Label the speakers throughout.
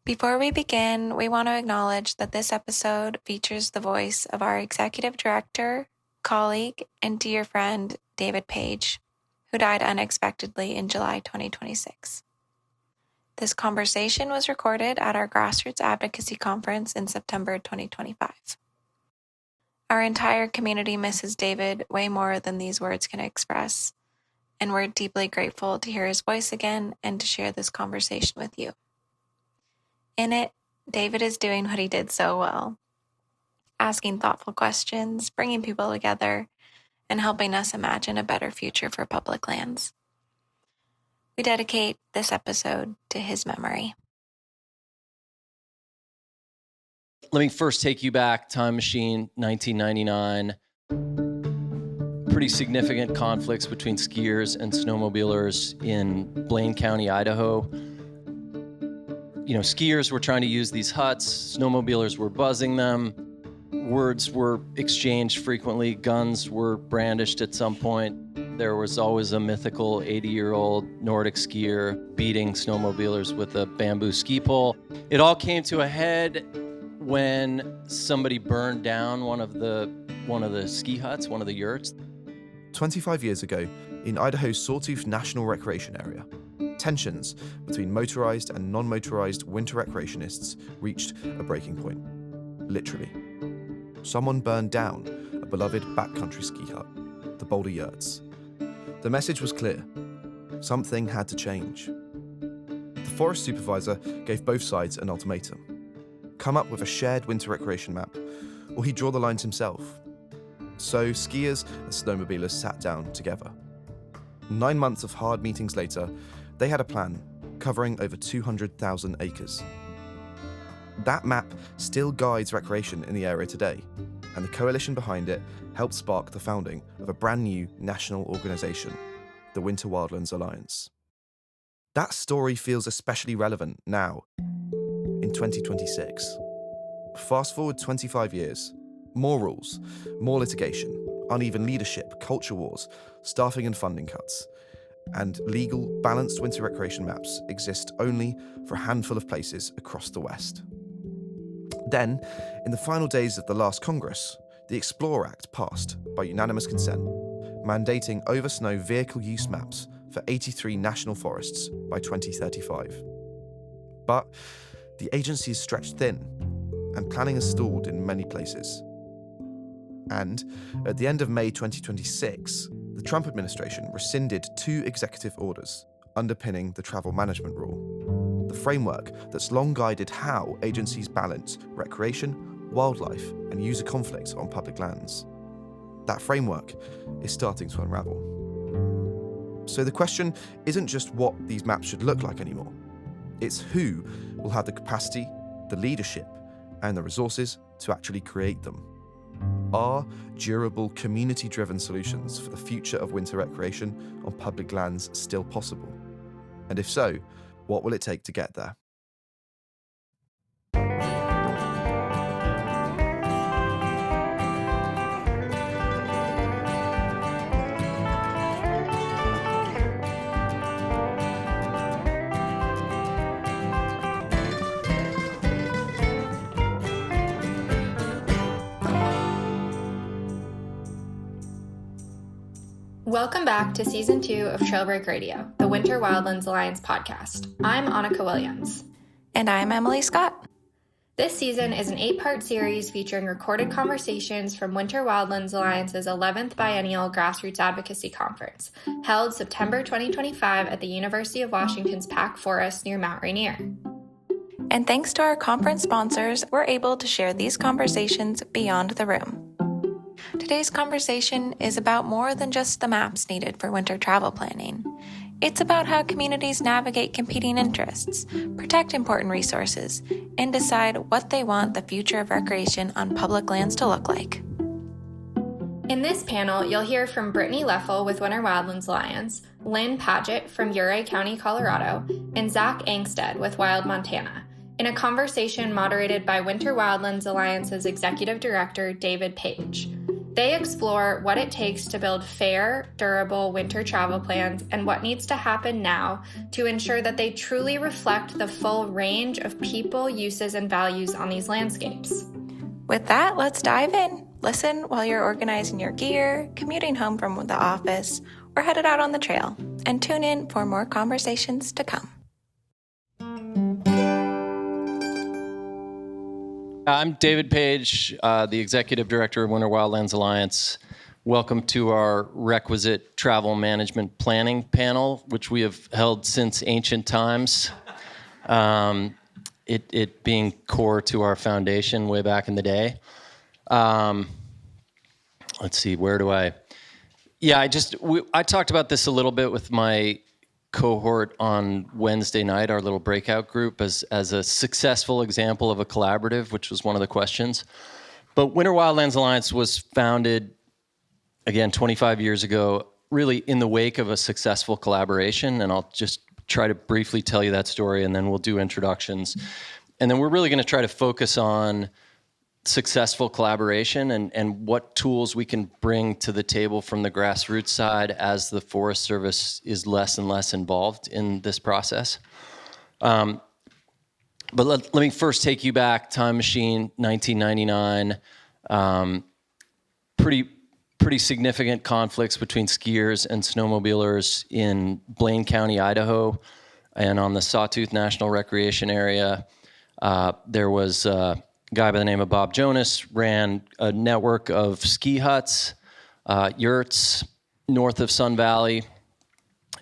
Speaker 1: Before we begin, we want to acknowledge that this episode features the voice of our executive director, colleague, and dear friend, David Page, who died unexpectedly in July 2026. This conversation was recorded at our Grassroots Advocacy Conference in September 2025. Our entire community misses David way more than these words can express, and we're deeply grateful to hear his voice again and to share this conversation with you. In it, David is doing what he did so well, asking thoughtful questions, bringing people together, and helping us imagine a better future for public lands. We dedicate this episode to his memory.
Speaker 2: Let me first take you back, time machine, 1999. Pretty significant conflicts between skiers and snowmobilers in Blaine County, Idaho. Skiers were trying to use these huts, snowmobilers were buzzing them, words were exchanged frequently, guns were brandished at some point. There was always a mythical 80-year-old Nordic skier beating snowmobilers with a bamboo ski pole. It all came to a head when somebody burned down one of the ski huts, one of the yurts.
Speaker 3: 25 years ago, in Idaho's Sawtooth National Recreation Area, tensions between motorized and non-motorized winter recreationists reached a breaking point. Literally. Someone burned down a beloved backcountry ski hut, the Boulder Yurts. The message was clear. Something had to change. The forest supervisor gave both sides an ultimatum. Come up with a shared winter recreation map, or he'd draw the lines himself. So skiers and snowmobilers sat down together. 9 months of hard meetings later, they had a plan covering over 200,000 acres. That map still guides recreation in the area today, and the coalition behind it helped spark the founding of a brand new national organisation, the Winter Wildlands Alliance. That story feels especially relevant now, in 2026. Fast forward 25 years, more rules, more litigation, uneven leadership, culture wars, staffing and funding cuts, and legal, balanced winter recreation maps exist only for a handful of places across the West. Then, in the final days of the last Congress, the Explore Act passed by unanimous consent, mandating over-snow vehicle use maps for 83 national forests by 2035. But the agency is stretched thin, and planning has stalled in many places. And at the end of May 2026, the Trump administration rescinded 2 executive orders underpinning the travel management rule, the framework that's long guided how agencies balance recreation, wildlife, and user conflict on public lands. That framework is starting to unravel. So the question isn't just what these maps should look like anymore. It's who will have the capacity, the leadership, and the resources to actually create them. Are durable, community-driven solutions for the future of winter recreation on public lands still possible? And if so, what will it take to get there?
Speaker 4: Welcome back to Season 2 of Trailbreak Radio, the Winter Wildlands Alliance podcast. I'm Annika Williams.
Speaker 1: And I'm Emily Scott.
Speaker 4: This season is an 8-part series featuring recorded conversations from Winter Wildlands Alliance's 11th Biennial Grassroots Advocacy Conference, held September 2025 at the University of Washington's Pack Forest near Mount Rainier.
Speaker 1: And thanks to our conference sponsors, we're able to share these conversations beyond the room. Today's conversation is about more than just the maps needed for winter travel planning. It's about how communities navigate competing interests, protect important resources, and decide what they want the future of recreation on public lands to look like.
Speaker 4: In this panel, you'll hear from Brittany Leffel with Winter Wildlands Alliance, Lynn Paget from Uray County, Colorado, and Zach Angstead with Wild Montana, in a conversation moderated by Winter Wildlands Alliance's Executive Director, David Page. They explore what it takes to build fair, durable winter travel plans and what needs to happen now to ensure that they truly reflect the full range of people, uses, and values on these landscapes.
Speaker 1: With that, let's dive in. Listen while you're organizing your gear, commuting home from the office, or headed out on the trail. And tune in for more conversations to come.
Speaker 2: I'm David Page, the Executive Director of Winter Wildlands Alliance. Welcome to our requisite travel management planning panel, which we have held since ancient times. It being core to our foundation way back in the day. Let's see, where do I... Yeah, I talked about this a little bit with my cohort on Wednesday night, our little breakout group, as a successful example of a collaborative, which was one of the questions. But Winter Wildlands Alliance was founded, again, 25 years ago, really in the wake of a successful collaboration, and I'll just try to briefly tell you that story, and then we'll do introductions. And then we're really going to try to focus on successful collaboration and what tools we can bring to the table from the grassroots side as the Forest Service is less and less involved in this process. But let me first take you back, time machine, 1999. Pretty significant conflicts between skiers and snowmobilers in Blaine County, Idaho, and on the Sawtooth National Recreation Area. There was a guy by the name of Bob Jonas ran a network of ski huts, yurts north of Sun Valley,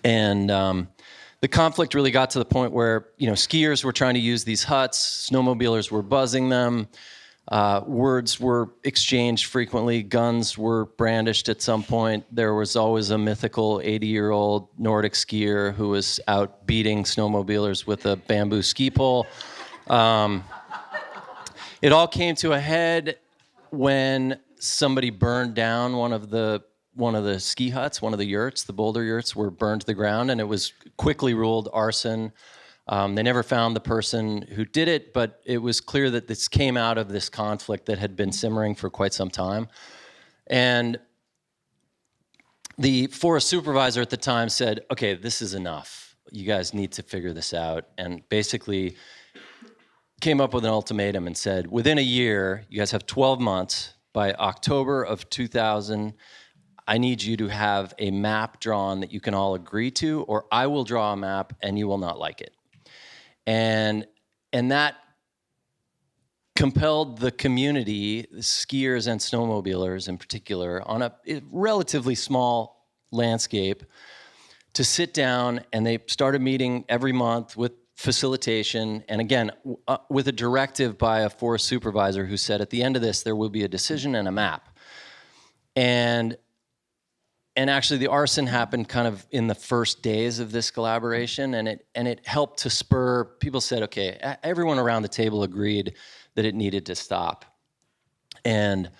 Speaker 2: and the conflict really got to the point where skiers were trying to use these huts, snowmobilers were buzzing them, words were exchanged frequently, guns were brandished at some point. There was always a mythical 80-year-old Nordic skier who was out beating snowmobilers with a bamboo ski pole. It all came to a head when somebody burned down one of the ski huts, one of the yurts. The boulder yurts were burned to the ground, and it was quickly ruled arson. They never found the person who did it, but it was clear that this came out of this conflict that had been simmering for quite some time. And the forest supervisor at the time said, okay, this is enough. You guys need to figure this out. And basically came up with an ultimatum and said, within a year, you guys have 12 months, by October of 2000, I need you to have a map drawn that you can all agree to, or I will draw a map and you will not like it. And that compelled the community, the skiers and snowmobilers in particular, on a relatively small landscape, to sit down, and they started meeting every month with facilitation, and again, with a directive by a forest supervisor who said, at the end of this, there will be a decision and a map. And actually, the arson happened kind of in the first days of this collaboration, and it helped to spur, people said, okay, everyone around the table agreed that it needed to stop. And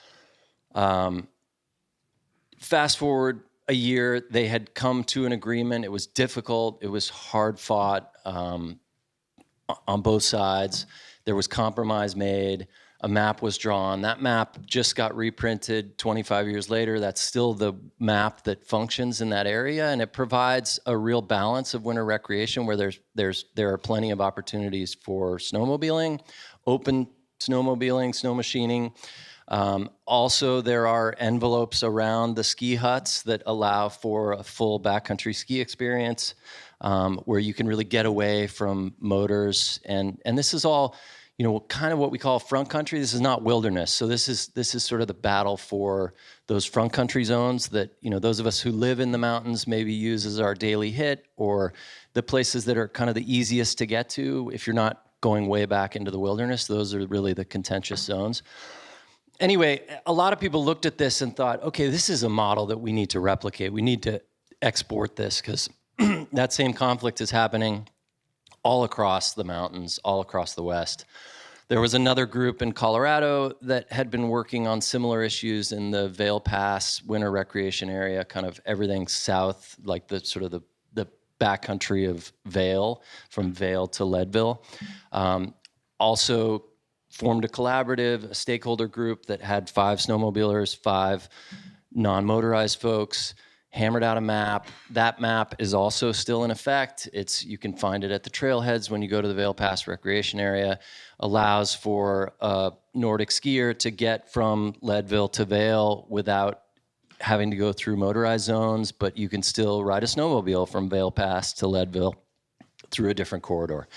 Speaker 2: fast forward a year, they had come to an agreement. It was difficult. It was hard fought on both sides. There was compromise made. A map was drawn. That map just got reprinted 25 years later. That's still the map that functions in that area, and it provides a real balance of winter recreation where there are plenty of opportunities for snowmobiling, open snowmobiling, snow machining. Also, there are envelopes around the ski huts that allow for a full backcountry ski experience, where you can really get away from motors. And this is all, kind of what we call front country. This is not wilderness. So this is sort of the battle for those front country zones that, those of us who live in the mountains maybe use as our daily hit, or the places that are kind of the easiest to get to. If you're not going way back into the wilderness, those are really the contentious zones. Anyway, a lot of people looked at this and thought, okay, this is a model that we need to replicate. We need to export this, because that same conflict is happening all across the mountains, all across the West. There was another group in Colorado that had been working on similar issues in the Vail Pass winter recreation area, kind of everything south, like the sort of the backcountry of Vail, from Vail to Leadville. Also formed a collaborative, a stakeholder group that had 5 snowmobilers, 5 non-motorized folks, hammered out a map. That map is also still in effect. You can find it at the trailheads when you go to the Vail Pass Recreation Area. Allows for a Nordic skier to get from Leadville to Vail without having to go through motorized zones, but you can still ride a snowmobile from Vail Pass to Leadville through a different corridor.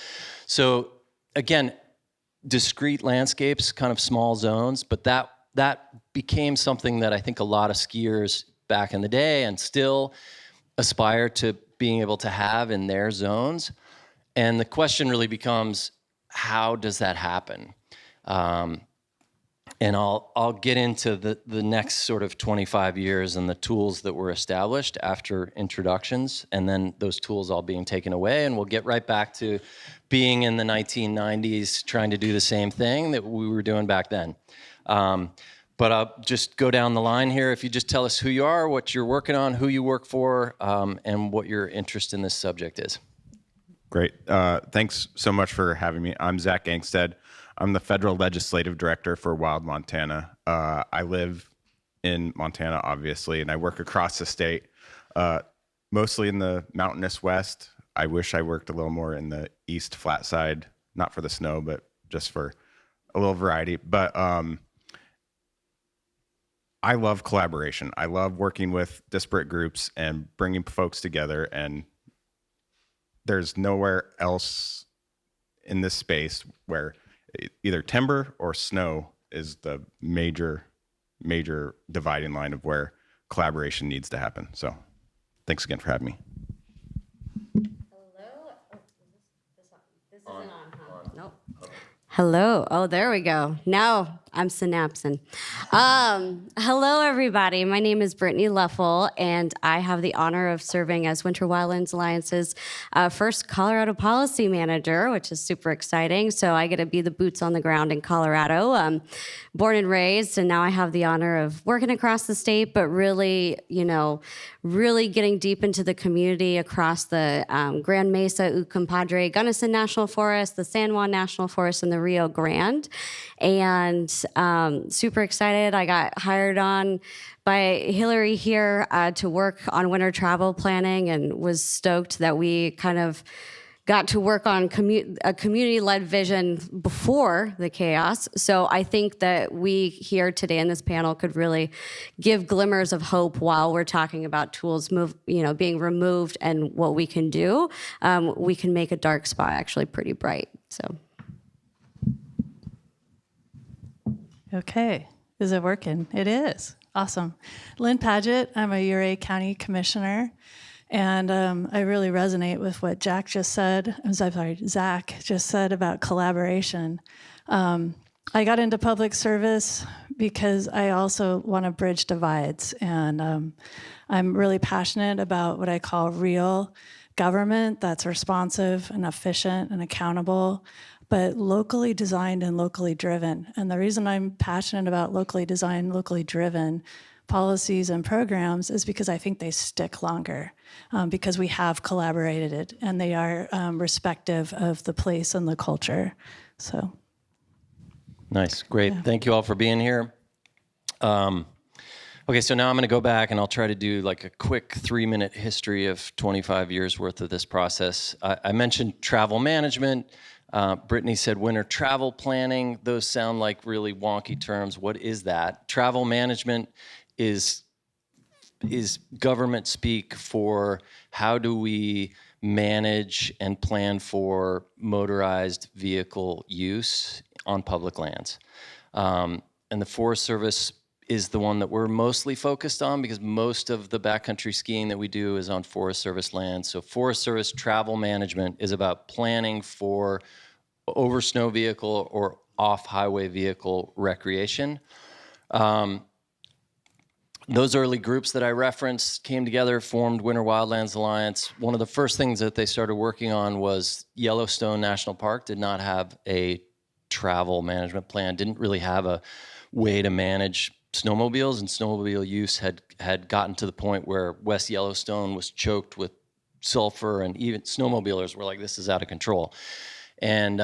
Speaker 2: So again, discrete landscapes, kind of small zones, but that became something that I think a lot of skiers back in the day and still aspire to being able to have in their zones. And the question really becomes, how does that happen? And I'll get into the next sort of 25 years and the tools that were established after introductions, and then those tools all being taken away, and we'll get right back to being in the 1990s trying to do the same thing that we were doing back then. But I'll just go down the line here. If you just tell us who you are, what you're working on, who you work for, and what your interest in this subject is.
Speaker 5: Great. Thanks so much for having me. I'm Zach Gangstead. I'm the Federal Legislative Director for Wild Montana. I live in Montana, obviously, and I work across the state, mostly in the mountainous west. I wish I worked a little more in the east flat side, not for the snow, but just for a little variety. But I love collaboration. I love working with disparate groups and bringing folks together, and there's nowhere else in this space where either timber or snow is the major dividing line of where collaboration needs to happen. So thanks again for having me.
Speaker 6: Hello? Oh, this isn't on, huh? Nope. Hello. Oh, there we go. Now I'm synapsing. Hello, everybody. My name is Brittany Leffel, and I have the honor of serving as Winter Wildlands Alliance's first Colorado policy manager, which is super exciting. So I get to be the boots on the ground in Colorado. Born and raised, and now I have the honor of working across the state, but really, really getting deep into the community across the Grand Mesa, Ucumpadre, Gunnison National Forest, the San Juan National Forest, and the Rio Grande. And super excited. I got hired on by Hillary here to work on winter travel planning, and was stoked that we kind of got to work on a community-led vision before the chaos. So I think that we here today in this panel could really give glimmers of hope while we're talking about tools being removed and what we can do. We can make a dark spot actually pretty bright. So.
Speaker 7: Okay, is it working? It is. Awesome. Lynn Padgett, I'm a Ouray County Commissioner, and I really resonate with what Zach just said about collaboration. I got into public service because I also want to bridge divides, and I'm really passionate about what I call real government that's responsive and efficient and accountable, but locally designed and locally driven. And the reason I'm passionate about locally designed, locally driven policies and programs is because I think they stick longer, because we have collaborated and they are respective of the place and the culture. So.
Speaker 2: Nice, great. Yeah. Thank you all for being here. Okay, so now I'm going to go back and I'll try to do like a quick 3-minute history of 25 years worth of this process. I mentioned travel management. Brittany said winter travel planning. Those sound like really wonky terms. What is that? Travel management is government speak for how do we manage and plan for motorized vehicle use on public lands. And the Forest Service is the one that we're mostly focused on because most of the backcountry skiing that we do is on Forest Service land. So Forest Service travel management is about planning for over snow vehicle or off-highway vehicle recreation. Those early groups that I referenced came together, formed Winter Wildlands Alliance. One of the first things that they started working on was Yellowstone National Park did not have a travel management plan, didn't really have a way to manage snowmobiles, and snowmobile use had gotten to the point where West Yellowstone was choked with sulfur, and even snowmobilers were like, this is out of control. And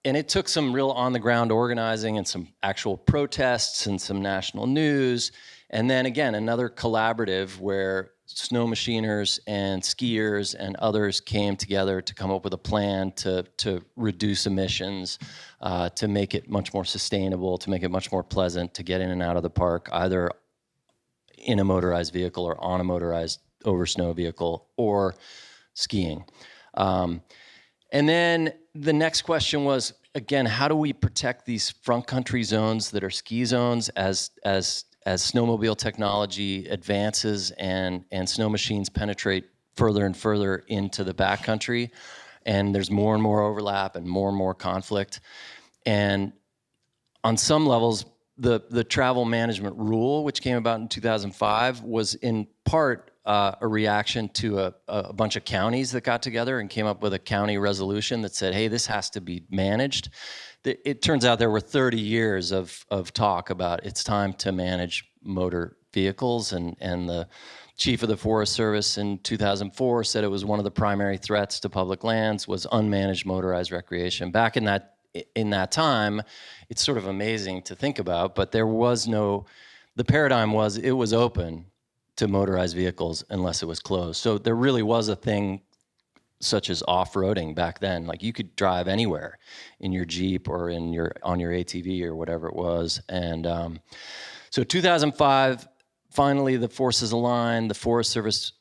Speaker 2: it took some real on-the-ground organizing and some actual protests and some national news. And then again, another collaborative where snow machiners and skiers and others came together to come up with a plan to reduce emissions, to make it much more sustainable, to make it much more pleasant to get in and out of the park, either in a motorized vehicle or on a motorized over snow vehicle or skiing. And then the next question was, again, how do we protect these front country zones that are ski zones as snowmobile technology advances and snow machines penetrate further and further into the backcountry, and there's more and more overlap and more conflict. And on some levels, the travel management rule, which came about in 2005, was in part a reaction to a bunch of counties that got together and came up with a county resolution that said, hey, this has to be managed. It turns out there were 30 years of talk about it's time to manage motor vehicles, and the chief of the Forest Service in 2004 said it was one of the primary threats to public lands was unmanaged motorized recreation. Back in that time, it's sort of amazing to think about, but there was the paradigm was it was open to motorized vehicles unless it was closed. So there really was a thing such as off-roading back then. Like you could drive anywhere in your Jeep or on your ATV or whatever it was. And so 2005, finally the forces aligned. The Forest Service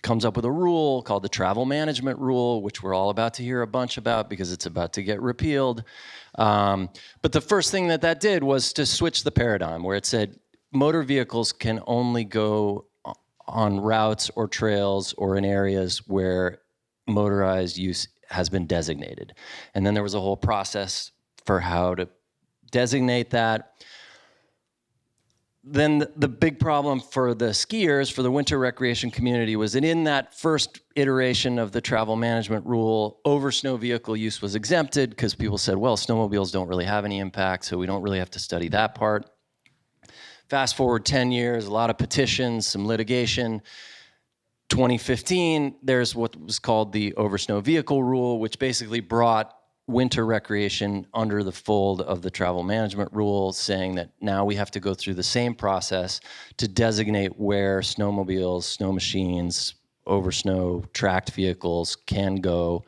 Speaker 2: comes up with a rule called the Travel Management Rule, which we're all about to hear a bunch about because it's about to get repealed. But the first thing that did was to switch the paradigm, where it said motor vehicles can only go on routes or trails or in areas where motorized use has been designated. And then there was a whole process for how to designate that. Then the big problem for the skiers, for the winter recreation community, was that in that first iteration of the travel management rule, over snow vehicle use was exempted because people said, well, snowmobiles don't really have any impact, so we don't really have to study that part. Fast forward 10 years, a lot of petitions, some litigation. 2015, there's what was called the over snow vehicle rule, which basically brought winter recreation under the fold of the travel management rule, saying that now we have to go through the same process to designate where snowmobiles, snow machines, over snow tracked vehicles can go.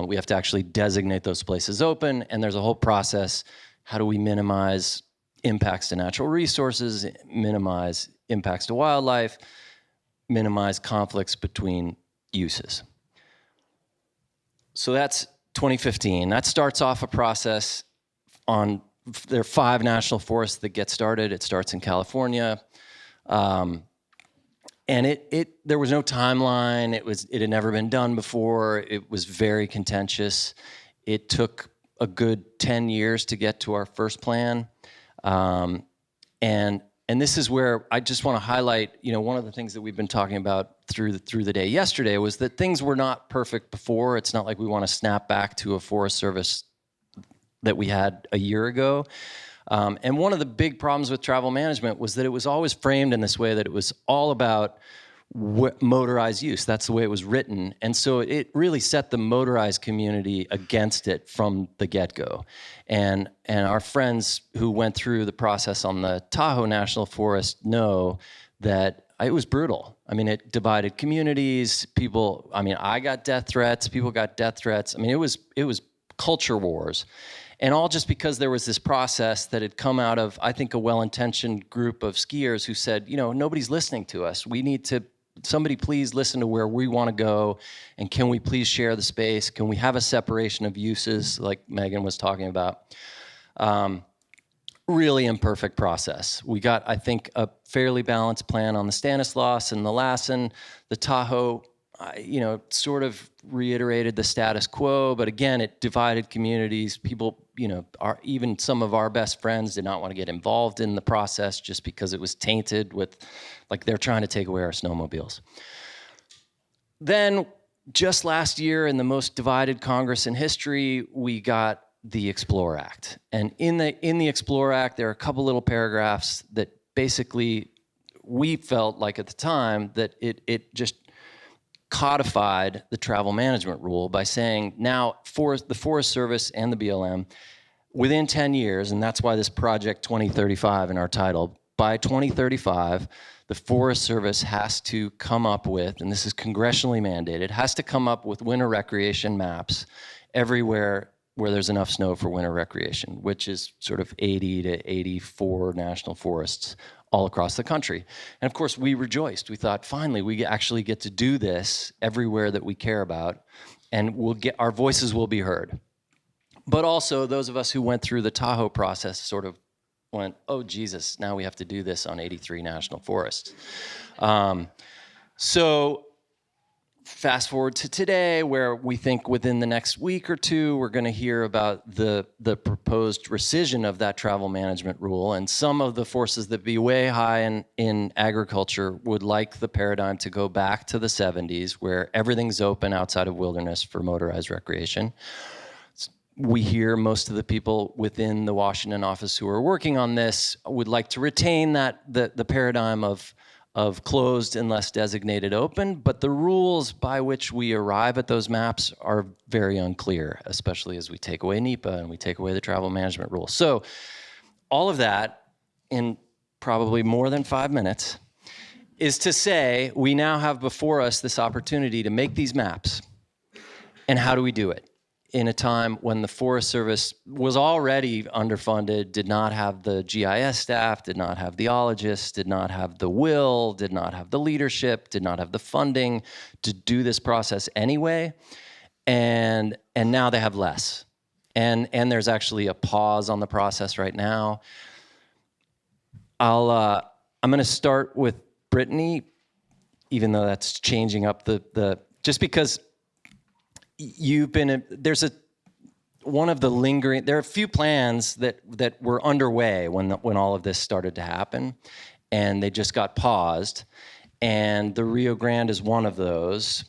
Speaker 2: We have to actually designate those places open, and there's a whole process. How do we minimize impacts to natural resources, minimize impacts to wildlife, minimize conflicts between uses? So that's 2015. That starts off a process there are 5 national forests that get started. It starts in California. And there was no timeline. It had never been done before. It was very contentious. It took a good 10 years to get to our first plan. And this is where I just want to highlight, one of the things that we've been talking about through the day yesterday was that things were not perfect before. It's not like we want to snap back to a Forest Service that we had a year ago. And one of the big problems with travel management was that it was always framed in this way that it was all about motorized use. That's the way it was written. And so it really set the motorized community against it from the get-go. And our friends who went through the process on the Tahoe National Forest know that it was brutal. I mean, it divided communities. I got death threats. People got death threats. I mean, it was culture wars. And all just because there was this process that had come out of, I think, a well-intentioned group of skiers who said, nobody's listening to us. Somebody please listen to where we want to go, and can we please share the space? Can we have a separation of uses like Megan was talking about? Really imperfect process. We got, I think, a fairly balanced plan on the Stanislaus and the Lassen. The Tahoe, sort of reiterated the status quo, but again, it divided communities. People, even some of our best friends did not want to get involved in the process just because it was tainted with, like, they're trying to take away our snowmobiles. Then, just last year, in the most divided Congress in history, we got the Explore Act. And in the Explore Act, there are a couple little paragraphs that basically we felt like at the time that it just codified the travel management rule by saying now the Forest Service and the BLM, within 10 years, and that's why this Project 2035 in our title, by 2035, the Forest Service has to come up with, and this is congressionally mandated, has to come up with winter recreation maps everywhere where there's enough snow for winter recreation, which is sort of 80 to 84 national forests all across the country. And of course, we rejoiced. We thought, finally, we actually get to do this everywhere that we care about, and our voices will be heard. But also, those of us who went through the Tahoe process sort of went, oh, Jesus, now we have to do this on 83 national forests. So fast forward to today, where we think within the next week or two, we're going to hear about the proposed rescission of that travel management rule. And some of the forces that be way high in agriculture would like the paradigm to go back to the 70s, where everything's open outside of wilderness for motorized recreation. We hear most of the people within the Washington office who are working on this would like to retain the paradigm of closed unless designated open, but the rules by which we arrive at those maps are very unclear, especially as we take away NEPA and we take away the travel management rule. So all of that, in probably more than 5 minutes, is to say we now have before us this opportunity to make these maps. And how do we do it? In a time when the Forest Service was already underfunded, did not have the GIS staff, did not have the ologists, did not have the will, did not have the leadership, did not have the funding to do this process anyway, and now they have less. And there's actually a pause on the process right now. I'm going to start with Brittany, even though that's changing up the just because there are a few plans that were underway when all of this started to happen, and they just got paused. And the Rio Grande is one of those.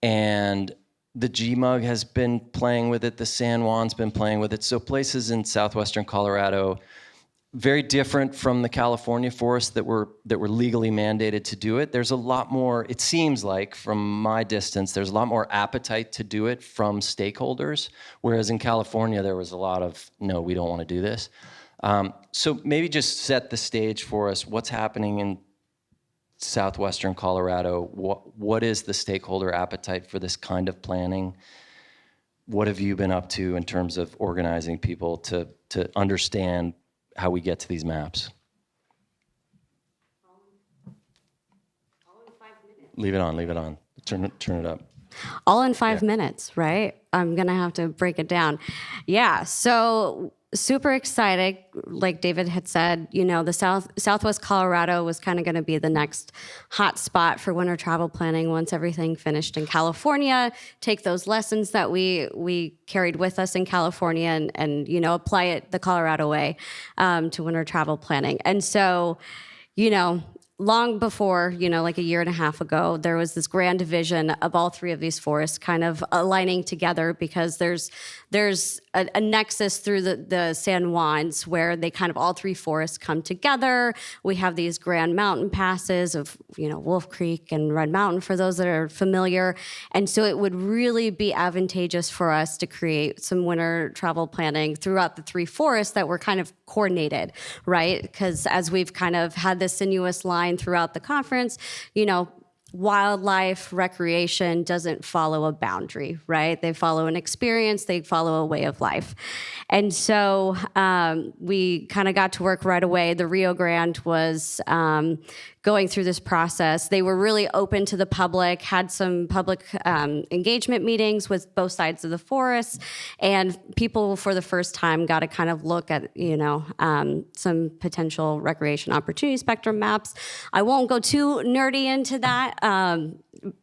Speaker 2: And the GMUG has been playing with it. The San Juan's been playing with it. So places in southwestern Colorado, very different from the California forests that were legally mandated to do it. There's a lot more, it seems like, from my distance, there's a lot more appetite to do it from stakeholders, whereas in California, there was a lot of, no, we don't want to do this. So maybe just set the stage for us. What's happening in southwestern Colorado? What is the stakeholder appetite for this kind of planning? What have you been up to in terms of organizing people to understand how we get to these maps? All in 5 minutes. Leave it on. Turn it up.
Speaker 6: All in 5 minutes, right? I'm going to have to break it down. Yeah, so super excited. Like David had said, the Southwest Colorado was kind of going to be the next hot spot for winter travel planning once everything finished in California. Take those lessons that we carried with us in California and apply it the Colorado way to winter travel planning. And so, long before, like a year and a half ago, there was this grand vision of all three of these forests kind of aligning together because there's a nexus through the San Juans where they kind of all three forests come together. We have these grand mountain passes of, Wolf Creek and Red Mountain for those that are familiar. And so it would really be advantageous for us to create some winter travel planning throughout the three forests that were kind of coordinated, right? Because as we've kind of had this sinuous line throughout the conference, wildlife recreation doesn't follow a boundary, right? They follow an experience, they follow a way of life. And so we kind of got to work right away. The Rio Grande was going through this process. They were really open to the public, had some public engagement meetings with both sides of the forest, and people for the first time got to kind of look at, some potential recreation opportunity spectrum maps. I won't go too nerdy into that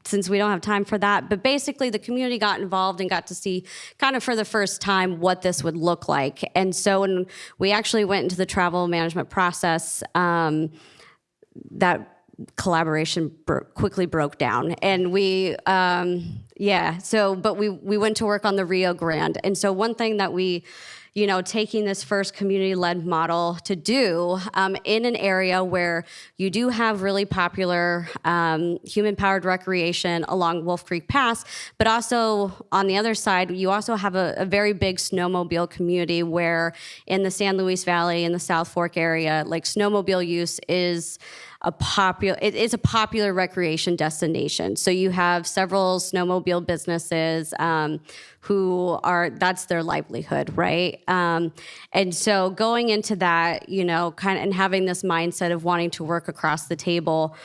Speaker 6: since we don't have time for that, but basically the community got involved and got to see kind of for the first time what this would look like. And so when we actually went into the travel management process, that collaboration quickly broke down, and we went to work on the Rio Grande. And so one thing that we taking this first community-led model to do in an area where you do have really popular human-powered recreation along Wolf Creek Pass, but also on the other side, you also have a very big snowmobile community where in the San Luis Valley, in the South Fork area, like snowmobile use is it's a popular recreation destination. So you have several snowmobile businesses that's their livelihood, right? And so going into that, and having this mindset of wanting to work across the table,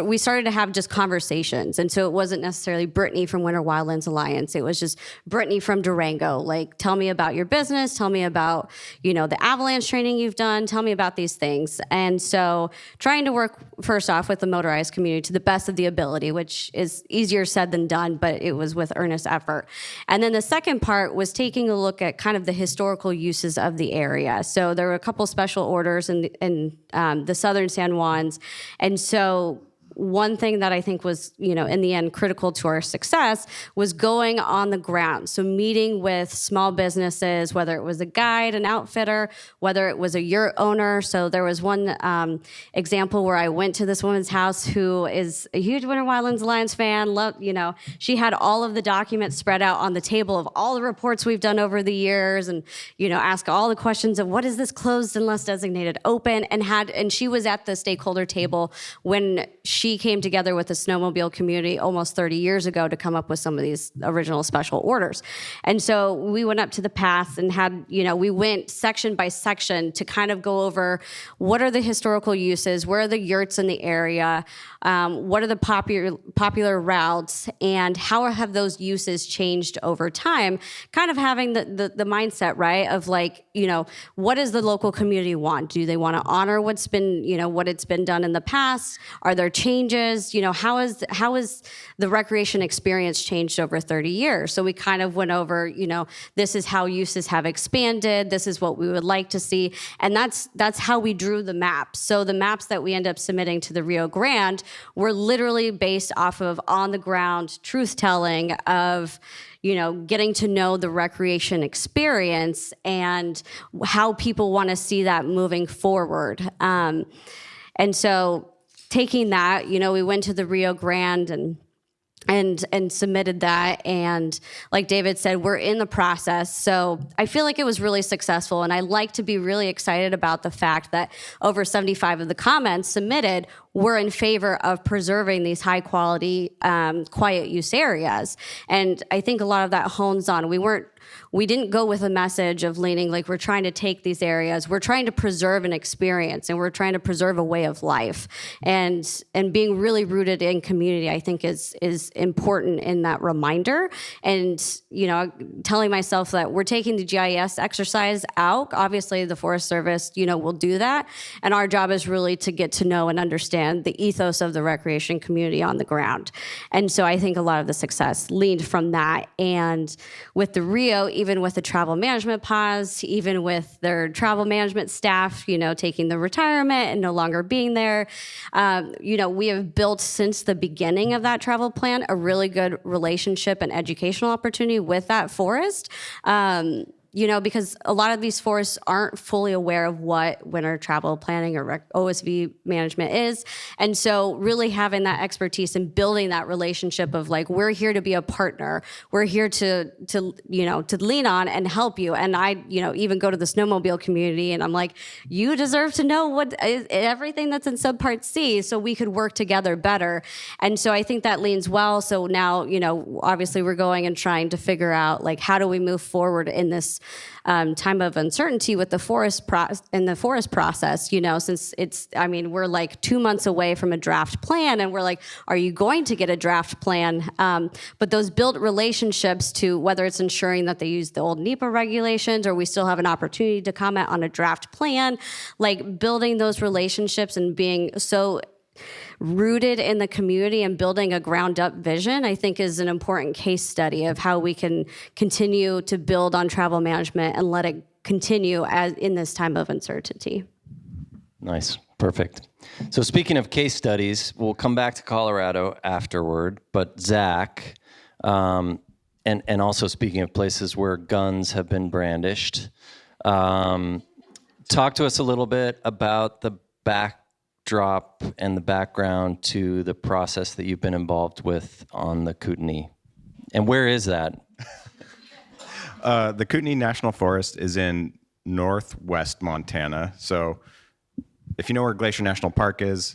Speaker 6: we started to have just conversations. And so it wasn't necessarily Brittany from Winter Wildlands Alliance. It was just Brittany from Durango. Like, tell me about your business. Tell me about, the avalanche training you've done. Tell me about these things. And so trying to work first off with the motorized community to the best of the ability, which is easier said than done, but it was with earnest effort. And then the second part was taking a look at kind of the historical uses of the area. So there were a couple special orders in the southern San Juans. And so one thing that I think was, in the end critical to our success was going on the ground. So meeting with small businesses, whether it was a guide, an outfitter, whether it was a yurt owner. So there was one example where I went to this woman's house who is a huge Winter Wildlands Alliance fan. She had all of the documents spread out on the table of all the reports we've done over the years, and ask all the questions of what is this closed unless designated open, and she was at the stakeholder table when she came together with the snowmobile community almost 30 years ago to come up with some of these original special orders. And so we went up to the pass and we went section by section to kind of go over what are the historical uses, where are the yurts in the area, what are the popular routes, and how have those uses changed over time, kind of having the mindset, right, of what does the local community want? Do they want to honor what's been, what it's been done in the past? Are there changes? How is the recreation experience changed over 30 years? So we kind of went over, this is how uses have expanded. This is what we would like to see. And that's how we drew the maps. So the maps that we end up submitting to the Rio Grande were literally based off of on the ground truth telling of, getting to know the recreation experience and how people want to see that moving forward. And so taking that, we went to the Rio Grande and submitted that. And like David said, we're in the process. So I feel like it was really successful. And I like to be really excited about the fact that over 75 of the comments submitted were in favor of preserving these high quality, quiet use areas. And I think a lot of that hones on, we didn't go with a message of leaning like we're trying to take these areas. We're trying to preserve an experience, and we're trying to preserve a way of life. And being really rooted in community, I think is important in that reminder. And, telling myself that we're taking the GIS exercise out. Obviously, the Forest Service, will do that. And our job is really to get to know and understand the ethos of the recreation community on the ground. And so I think a lot of the success leaned from that. And with the Rio, even with the travel management pause, even with their travel management staff, taking the retirement and no longer being there, we have built since the beginning of that travel plan a really good relationship and educational opportunity with that forest. Because a lot of these forests aren't fully aware of what winter travel planning or OSV management is. And so really having that expertise and building that relationship of we're here to be a partner. We're here to lean on and help you. And I, even go to the snowmobile community and I'm like, you deserve to know what everything that's in subpart C so we could work together better. And so I think that leans well. So now, obviously we're going and trying to figure out how do we move forward in this time of uncertainty with the forest process, since we're 2 months away from a draft plan, and we're are you going to get a draft plan? But those built relationships to whether it's ensuring that they use the old NEPA regulations or we still have an opportunity to comment on a draft plan, building those relationships and being so rooted in the community and building a ground up vision, I think is an important case study of how we can continue to build on travel management and let it continue as in this time of uncertainty.
Speaker 2: Nice. Perfect. So speaking of case studies, we'll come back to Colorado afterward, but Zach, and also speaking of places where guns have been brandished, talk to us a little bit about the backdrop and the background to the process that you've been involved with on the Kootenai. And where is that?
Speaker 5: The Kootenai National Forest is in northwest Montana. So if you know where Glacier National Park is,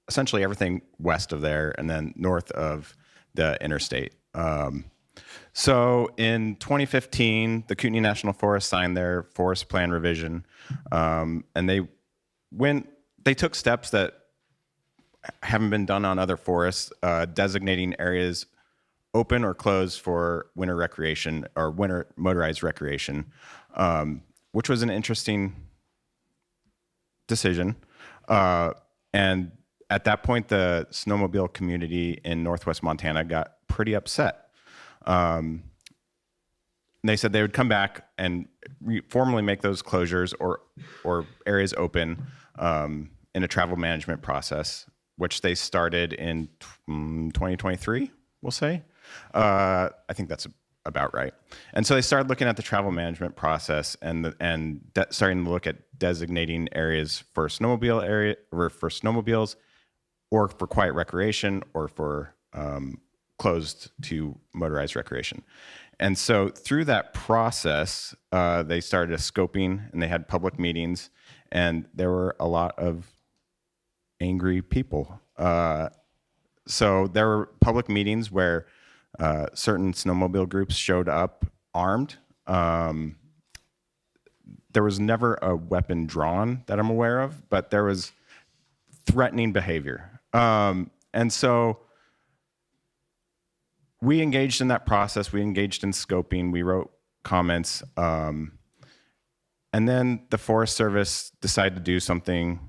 Speaker 5: essentially everything west of there and then north of the interstate. So in 2015, the Kootenai National Forest signed their forest plan revision, and they took steps that haven't been done on other forests, designating areas open or closed for winter recreation or winter motorized recreation, which was an interesting decision. And at that point, the snowmobile community in northwest Montana got pretty upset. They said they would come back and formally make those closures or areas open in a travel management process, which they started in 2023, we'll say. I think that's about right. And so they started looking at the travel management process and starting to look at designating areas for snowmobiles, or for quiet recreation, or for closed to motorized recreation. And so through that process, they started a scoping, and they had public meetings, and there were a lot of angry people. So there were public meetings where certain snowmobile groups showed up armed. There was never a weapon drawn that I'm aware of, but there was threatening behavior. And so we engaged in that process. We engaged in scoping. We wrote comments. And then the Forest Service decided to do something.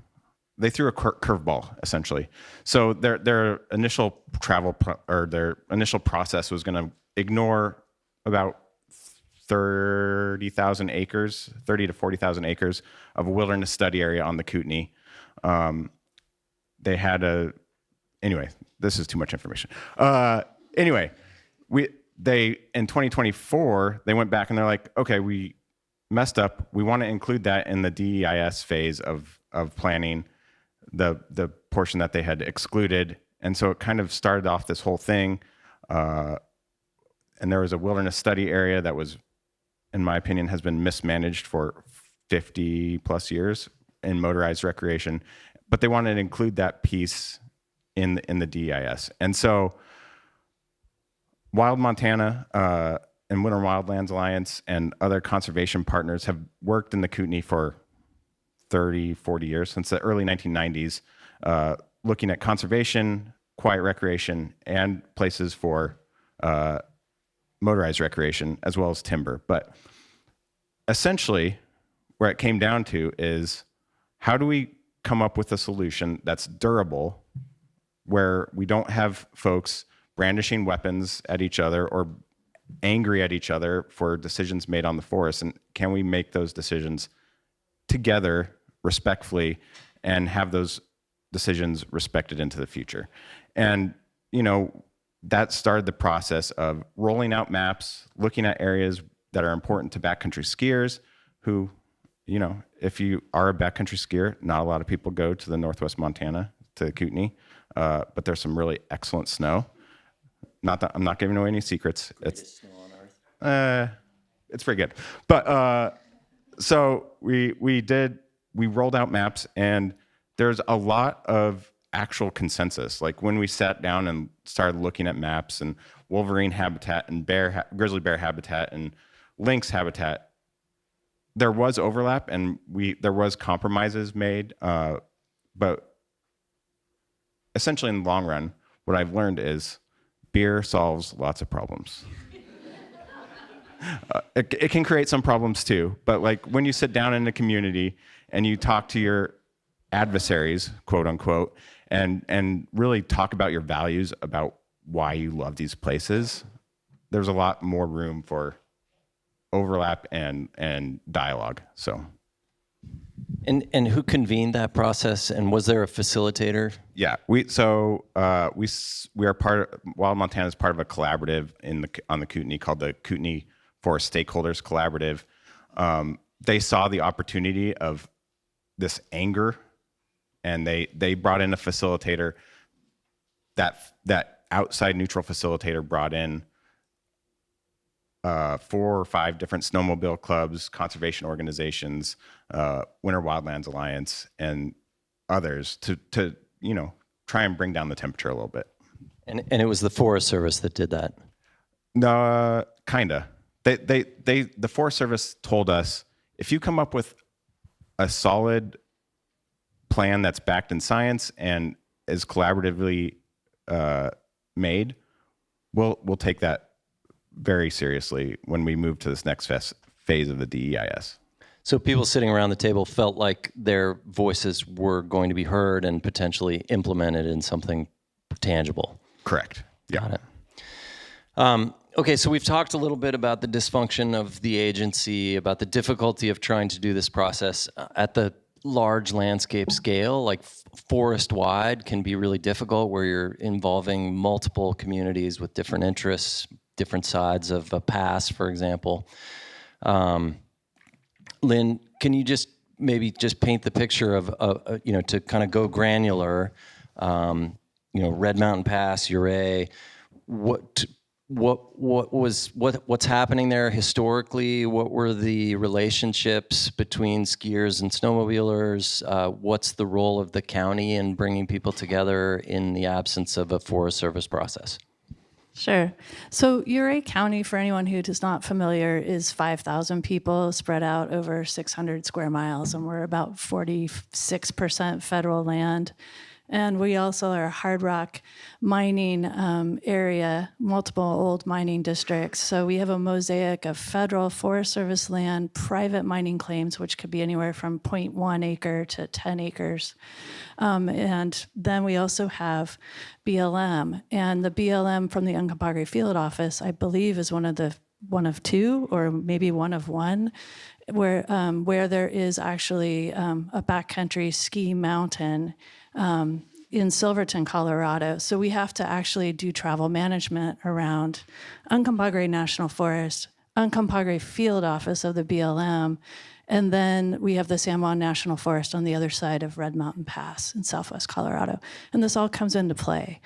Speaker 5: They threw a curveball, essentially. So their initial their initial process was going to ignore about 30,000 acres, 30 to 40,000 acres of a wilderness study area on the Kootenai. They had anyway, this is too much information. Anyway, in 2024, they went back and they're like, okay, we messed up. We want to include that in the DEIS phase of planning, the portion that they had excluded. And so it kind of started off this whole thing. And there was a wilderness study area that was, in my opinion, has been mismanaged for 50 plus years in motorized recreation, but they wanted to include that piece in the DEIS. And so Wild Montana and Winter Wildlands Alliance and other conservation partners have worked in the Kootenai for 30, 40 years, since the early 1990s, looking at conservation, quiet recreation, and places for motorized recreation, as well as timber. But essentially, where it came down to is, how do we come up with a solution that's durable, where we don't have folks brandishing weapons at each other or angry at each other for decisions made on the forest? And can we make those decisions together respectfully and have those decisions respected into the future? And, that started the process of rolling out maps, looking at areas that are important to backcountry skiers who, if you are a backcountry skier, not a lot of people go to the northwest Montana, to the Kootenai, but there's some really excellent snow. Not that I'm not giving away any secrets. It's snow on Earth. It's pretty good. But so we rolled out maps, and there's a lot of actual consensus. Like when we sat down and started looking at maps and wolverine habitat and grizzly bear habitat and lynx habitat, there was overlap, and there was compromises made. But essentially, in the long run, what I've learned is beer solves lots of problems. It can create some problems too, but like when you sit down in a community and you talk to your adversaries, quote unquote, and really talk about your values, about why you love these places, there's a lot more room for overlap and dialogue. So
Speaker 2: And who convened that process? And was there a facilitator?
Speaker 5: Yeah, we are Wild Montana is part of a collaborative on the Kootenai called the Kootenai Forest Stakeholders Collaborative. They saw the opportunity of this anger, and they brought in a facilitator. That outside neutral facilitator brought in 4 or 5 different snowmobile clubs, conservation organizations, Winter Wildlands Alliance, and others to try and bring down the temperature a little bit.
Speaker 2: And it was the Forest Service that did that.
Speaker 5: No, kinda. The Forest Service told us, if you come up with a solid plan that's backed in science and is collaboratively made, we'll take that very seriously when we move to this next phase of the DEIS.
Speaker 2: So people sitting around the table felt like their voices were going to be heard and potentially implemented in something tangible.
Speaker 5: Correct. Yeah.
Speaker 2: Got it. Okay, so we've talked a little bit about the dysfunction of the agency, about the difficulty of trying to do this process at the large landscape scale, like forest-wide can be really difficult, where you're involving multiple communities with different interests, different sides of a pass, for example. Lynn, can you just maybe just paint the picture of, to kind of go granular, Red Mountain Pass, Ouray, what's happening there historically? What were the relationships between skiers and snowmobilers? What's the role of the county in bringing people together in the absence of a Forest Service process?
Speaker 7: Sure. So Ouray County, for anyone who is not familiar, is 5,000 people spread out over 600 square miles, and we're about 46% federal land. And we also are a hard rock mining area, multiple old mining districts. So we have a mosaic of federal Forest Service land, private mining claims, which could be anywhere from 0.1 acre to 10 acres. And then we also have BLM. And the BLM from the Uncompahgre Field Office, I believe, is one of 2 or maybe one of 1, where there is actually a backcountry ski mountain in Silverton, Colorado. So we have to actually do travel management around Uncompahgre National Forest, Uncompahgre Field Office of the BLM, and then we have the San Juan National Forest on the other side of Red Mountain Pass in southwest Colorado. And this all comes into play.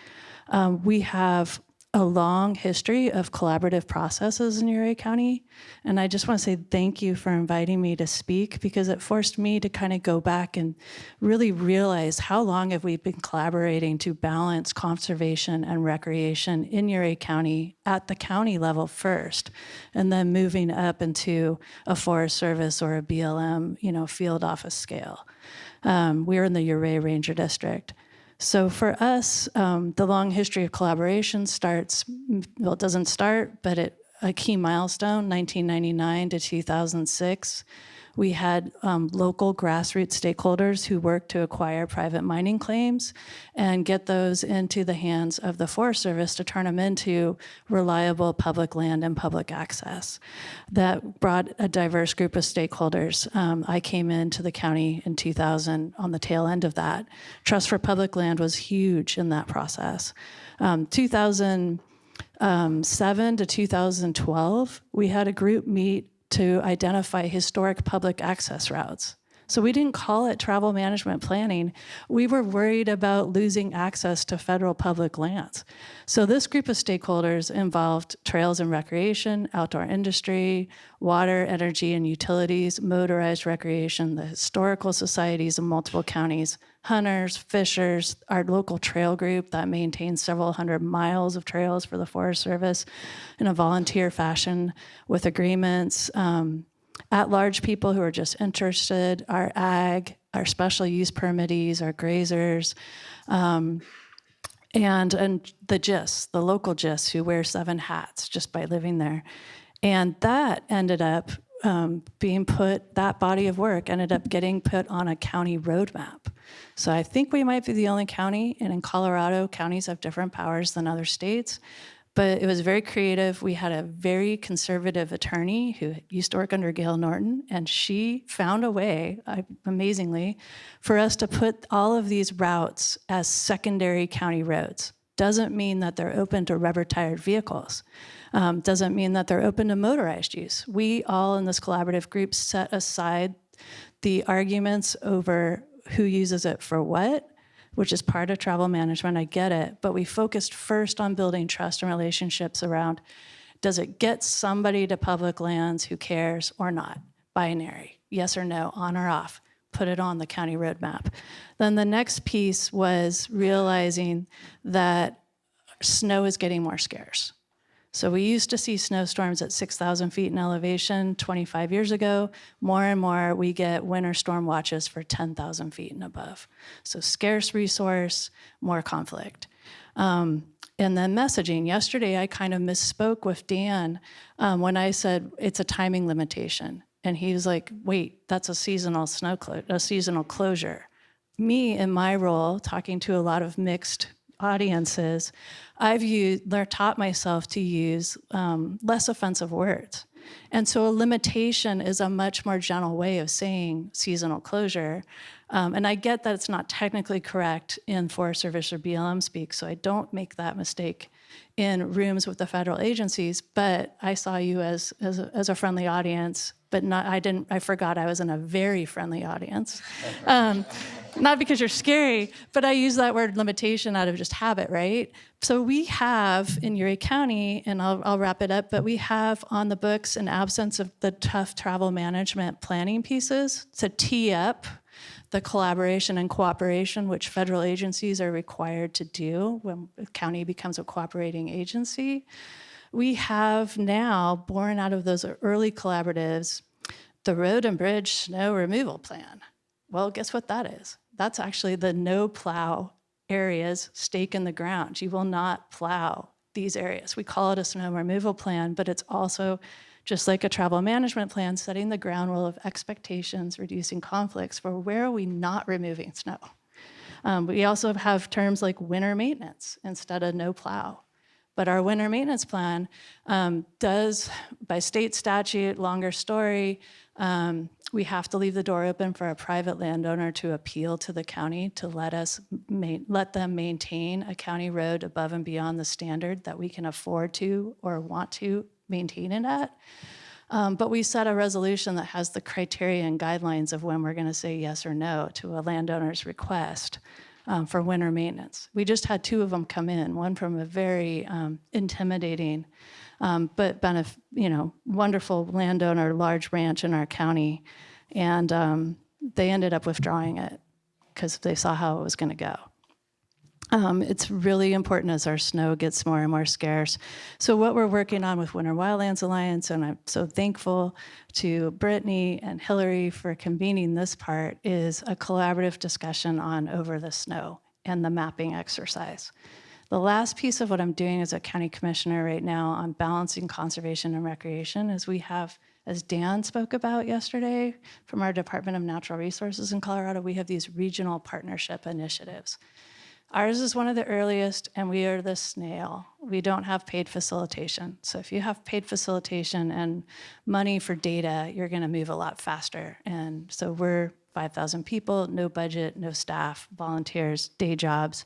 Speaker 7: We have a long history of collaborative processes in Ouray County. And I just want to say thank you for inviting me to speak, because it forced me to kind of go back and really realize how long have we been collaborating to balance conservation and recreation in Ouray County at the county level first, and then moving up into a Forest Service or a BLM, field office scale. We're in the Ouray Ranger District. So for us, the long history of collaboration it doesn't start, but a key milestone, 1999 to 2006. We had local grassroots stakeholders who worked to acquire private mining claims and get those into the hands of the Forest Service to turn them into reliable public land and public access. That brought a diverse group of stakeholders. I came into the county in 2000 on the tail end of that. Trust for Public Land was huge in that process. 2007 to 2012, we had a group meet to identify historic public access routes. So we didn't call it travel management planning. We were worried about losing access to federal public lands. So this group of stakeholders involved trails and recreation, outdoor industry, water, energy and utilities, motorized recreation, the historical societies in multiple counties, hunters, fishers, our local trail group that maintains several hundred miles of trails for the Forest Service in a volunteer fashion with agreements, at-large people who are just interested, our ag, our special use permittees, our grazers, and the GIS, the local GIS, who wear 7 hats just by living there. And that ended up that body of work ended up getting put on a county roadmap. So I think we might be the only county, and in Colorado, counties have different powers than other states, But it was very creative. We had a very conservative attorney who used to work under Gail Norton, and she found a way, amazingly, for us to put all of these routes as secondary county roads. Doesn't mean that they're open to rubber-tired vehicles. Doesn't mean that they're open to motorized use. We all in this collaborative group set aside the arguments over who uses it for what, which is part of travel management, I get it, but we focused first on building trust and relationships around, does it get somebody to public lands who cares or not? Binary, yes or no, on or off, put it on the county roadmap. Then the next piece was realizing that snow is getting more scarce. So we used to see snowstorms at 6,000 feet in elevation 25 years ago. More and more, we get winter storm watches for 10,000 feet and above. So scarce resource, more conflict. And then messaging. Yesterday, I kind of misspoke with Dan when I said it's a timing limitation. And he was like, wait, that's a seasonal seasonal closure. Me, in my role, talking to a lot of mixed audiences, I've taught myself to use less offensive words. And so a limitation is a much more gentle way of saying seasonal closure. And I get that it's not technically correct in Forest Service or BLM speak, so I don't make that mistake in rooms with the federal agencies, but I saw you as a friendly audience, but I forgot I was in a very friendly audience. Not because you're scary, but I use that word limitation out of just habit, right? So we have in Erie County, and I'll wrap it up, but we have on the books an absence of the tough travel management planning pieces to tee up the collaboration and cooperation which federal agencies are required to do when the county becomes a cooperating agency. We have now, born out of those early collaboratives, the Road and Bridge Snow Removal Plan. Well, guess what that is? That's actually the no plow areas stake in the ground. You will not plow these areas. We call it a snow removal plan, but it's also just like a travel management plan, setting the ground rule of expectations, reducing conflicts for where are we not removing snow. We also have terms like winter maintenance instead of no plow. But our winter maintenance plan does, by state statute, longer story, we have to leave the door open for a private landowner to appeal to the county to let them maintain a county road above and beyond the standard that we can afford to or want to maintain it at. But we set a resolution that has the criteria and guidelines of when we're going to say yes or no to a landowner's request for winter maintenance. We just had 2 of them come in, one from a very intimidating but wonderful landowner, large ranch in our county, and they ended up withdrawing it because they saw how it was going to go. It's really important as our snow gets more and more scarce. So what we're working on with Winter Wildlands Alliance, and I'm so thankful to Brittany and Hillary for convening this part, is a collaborative discussion on over the snow and the mapping exercise. The last piece of what I'm doing as a county commissioner right now on balancing conservation and recreation is we have, as Dan spoke about yesterday from our Department of Natural Resources in Colorado, we have these regional partnership initiatives. Ours is one of the earliest, and we are the snail. We don't have paid facilitation. So if you have paid facilitation and money for data, you're going to move a lot faster. And so we're 5,000 people, no budget, no staff, volunteers, day jobs.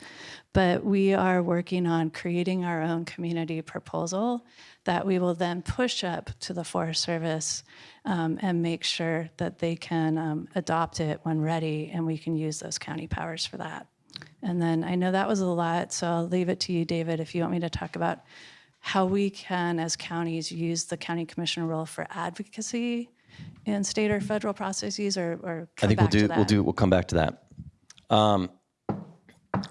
Speaker 7: But we are working on creating our own community proposal that we will then push up to the Forest Service and make sure that they can adopt it when ready, and we can use those county powers for that. And then I know that was a lot, so I'll leave it to you, David, if you want me to talk about how we can, as counties, use the county commissioner role for advocacy in state or federal processes, or come back to that.
Speaker 2: We'll come back to that.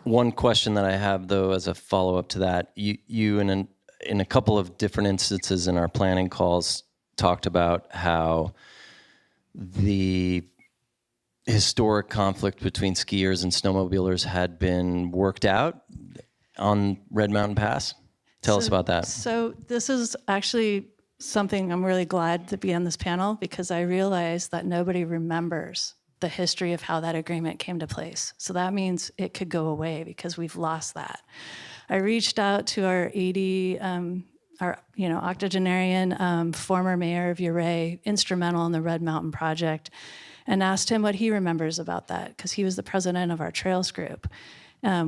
Speaker 2: One question that I have, though, as a follow-up to that, you in a couple of different instances in our planning calls talked about how the historic conflict between skiers and snowmobilers had been worked out on Red Mountain Pass. Tell us about that.
Speaker 7: So this is actually something I'm really glad to be on this panel, because I realize that nobody remembers the history of how that agreement came to place. So that means it could go away because we've lost that. I reached out to our 80, our octogenarian former mayor of Ouray, instrumental in the Red Mountain Project, and asked him what he remembers about that, because he was the president of our trails group.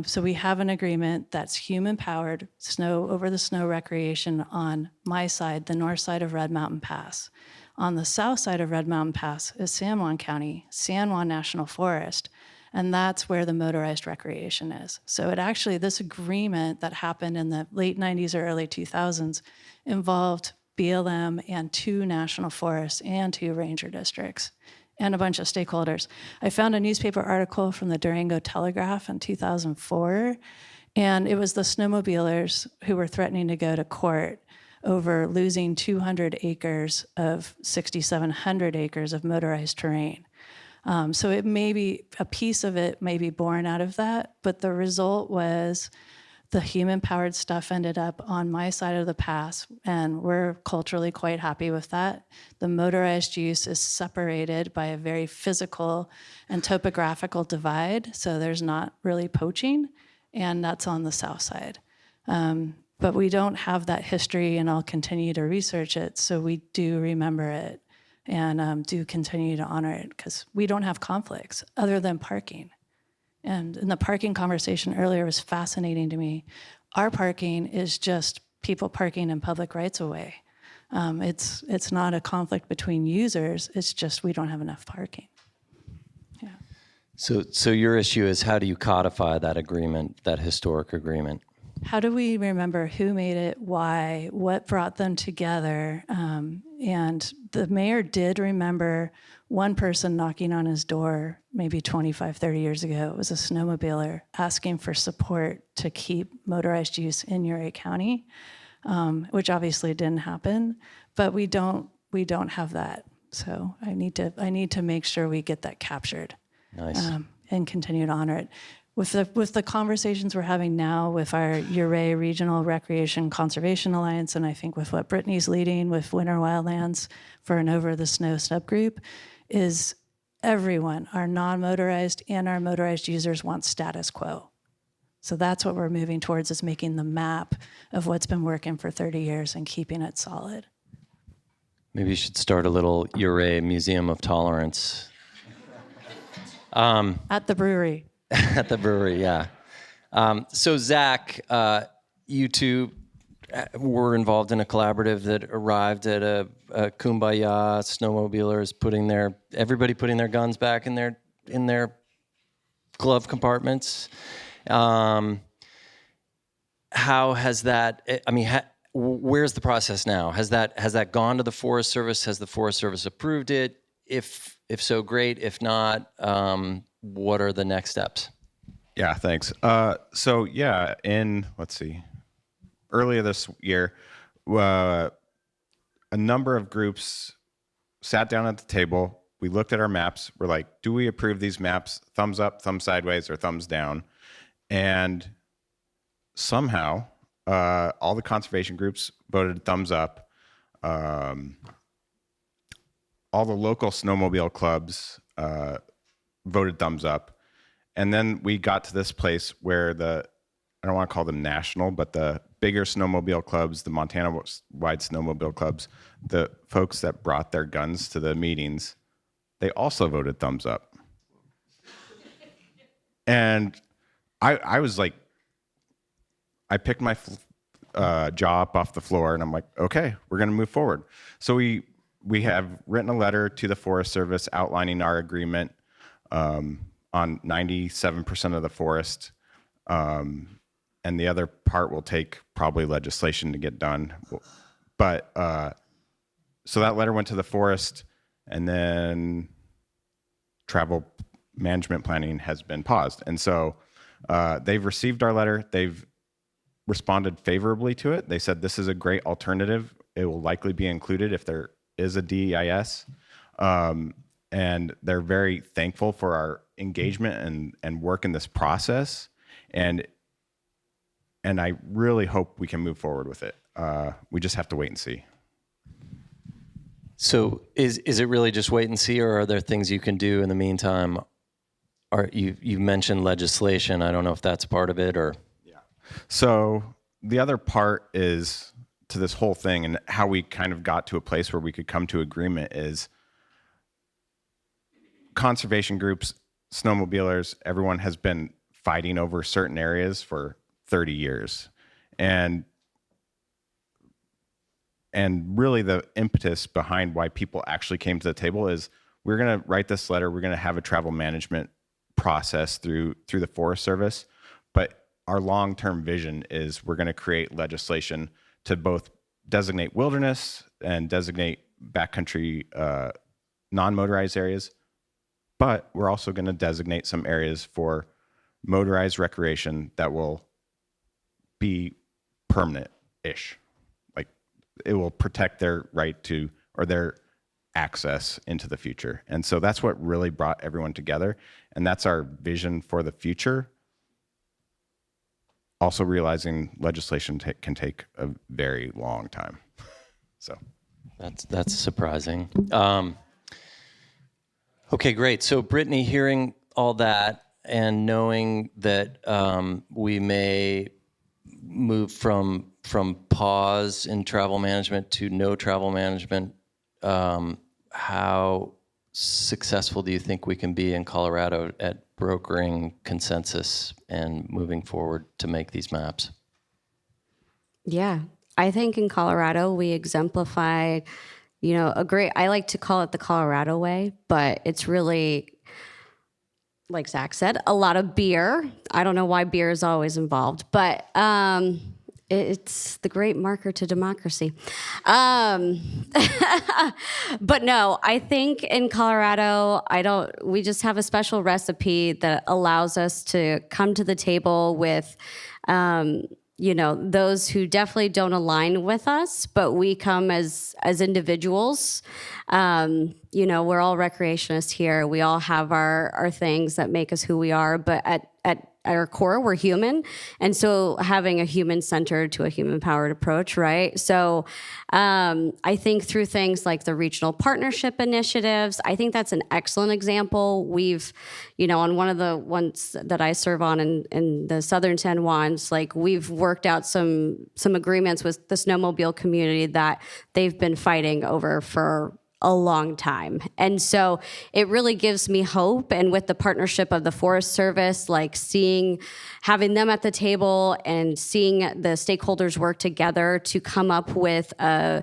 Speaker 7: So we have an agreement that's human-powered snow over the snow recreation on my side, the north side of Red Mountain Pass. On the south side of Red Mountain Pass is San Juan County, San Juan National Forest, and that's where the motorized recreation is. So this agreement that happened in the late 90s or early 2000s involved BLM and 2 national forests and 2 ranger districts and a bunch of stakeholders. I found a newspaper article from the Durango Telegraph in 2004, and it was the snowmobilers who were threatening to go to court over losing 200 acres of 6,700 acres of motorized terrain. So it may be, a piece of it may be born out of that, but the result was the human-powered stuff ended up on my side of the pass, and we're culturally quite happy with that. The motorized use is separated by a very physical and topographical divide, so there's not really poaching, and that's on the south side. But we don't have that history, and I'll continue to research it, so we do remember it and do continue to honor it, because we don't have conflicts other than parking. And in the parking conversation earlier was fascinating to me. Our parking is just people parking in public rights of way. It's not a conflict between users, it's just we don't have enough parking. Yeah.
Speaker 2: So your issue is, how do you codify that agreement, that historic agreement?
Speaker 7: How do we remember who made it, why, what brought them together? And the mayor did remember one person knocking on his door maybe 25, 30 years ago. It was a snowmobiler asking for support to keep motorized use in Ouray County, which obviously didn't happen, but we don't have that. So I need to make sure we get that captured.
Speaker 2: Nice.
Speaker 7: And continue to honor it. With the conversations we're having now with our Ouray Regional Recreation Conservation Alliance, and I think with what Brittany's leading with Winter Wildlands for an Over the Snow subgroup, is everyone, our non-motorized and our motorized users, want status quo. So that's what we're moving towards, is making the map of what's been working for 30 years and keeping it solid.
Speaker 2: Maybe you should start a little Ouray Museum of Tolerance.
Speaker 7: At the brewery.
Speaker 2: At the brewery, yeah. So Zach, you two were involved in a collaborative that arrived at a kumbaya, snowmobilers everybody putting their guns back in their glove compartments. How has that? I mean, where's the process now? Has that gone to the Forest Service? Has the Forest Service approved it? If so, great. If not, what are the next steps?
Speaker 5: Yeah, thanks. Earlier this year, a number of groups sat down at the table. We looked at our maps. We're like, do we approve these maps? Thumbs up, thumbs sideways, or thumbs down? And somehow, all the conservation groups voted thumbs up. All the local snowmobile clubs voted thumbs up. And then we got to this place where I don't want to call them national, but the bigger snowmobile clubs, the Montana-wide snowmobile clubs, the folks that brought their guns to the meetings, they also voted thumbs up. And I was like, I picked my jaw up off the floor, and I'm like, okay, we're going to move forward. So we have written a letter to the Forest Service outlining our agreement on 97% of the forest, and the other part will take probably legislation to get done. But so that letter went to the forest, and then travel management planning has been paused. And so they've received our letter. They've responded favorably to it. They said this is a great alternative. It will likely be included if there is a DEIS. And they're very thankful for our engagement and work in this process. And I really hope we can move forward with it. We just have to wait and see.
Speaker 2: So is it really just wait and see, or are there things you can do in the meantime? You mentioned legislation. I don't know if that's part of it, or...
Speaker 5: So the other part is to this whole thing and how we kind of got to a place where we could come to agreement is conservation groups, snowmobilers, everyone has been fighting over certain areas for 30 years. And really the impetus behind why people actually came to the table is we're going to write this letter. We're going to have a travel management process through the Forest Service. But our long-term vision is we're going to create legislation to both designate wilderness and designate backcountry non-motorized areas. But we're also going to designate some areas for motorized recreation that will be permanent-ish. Like it will protect their right to, or their access into the future. And so that's what really brought everyone together. And that's our vision for the future. Also realizing legislation can take a very long time. So
Speaker 2: that's surprising. Okay, great. So Brittany, hearing all that and knowing that we may move from pause in travel management to no travel management, how successful do you think we can be in Colorado at brokering consensus and moving forward to make these maps?
Speaker 6: Yeah, I think in Colorado we exemplify, I like to call it the Colorado way, but it's really, like Zach said, a lot of beer. I don't know why beer is always involved, but it's the great marker to democracy. But no, I think in Colorado, we just have a special recipe that allows us to come to the table with, those who definitely don't align with us, but we come as individuals. We're all recreationists here. We all have our things that make us who we are, but at our core, we're human. And so having a human-centered to a human-powered approach, right? So I think through things like the regional partnership initiatives, I think that's an excellent example. We've, on one of the ones that I serve on in the Southern San Juans, like we've worked out some agreements with the snowmobile community that they've been fighting over for a long time. And so it really gives me hope. And with the partnership of the Forest Service, like having them at the table and seeing the stakeholders work together to come up with a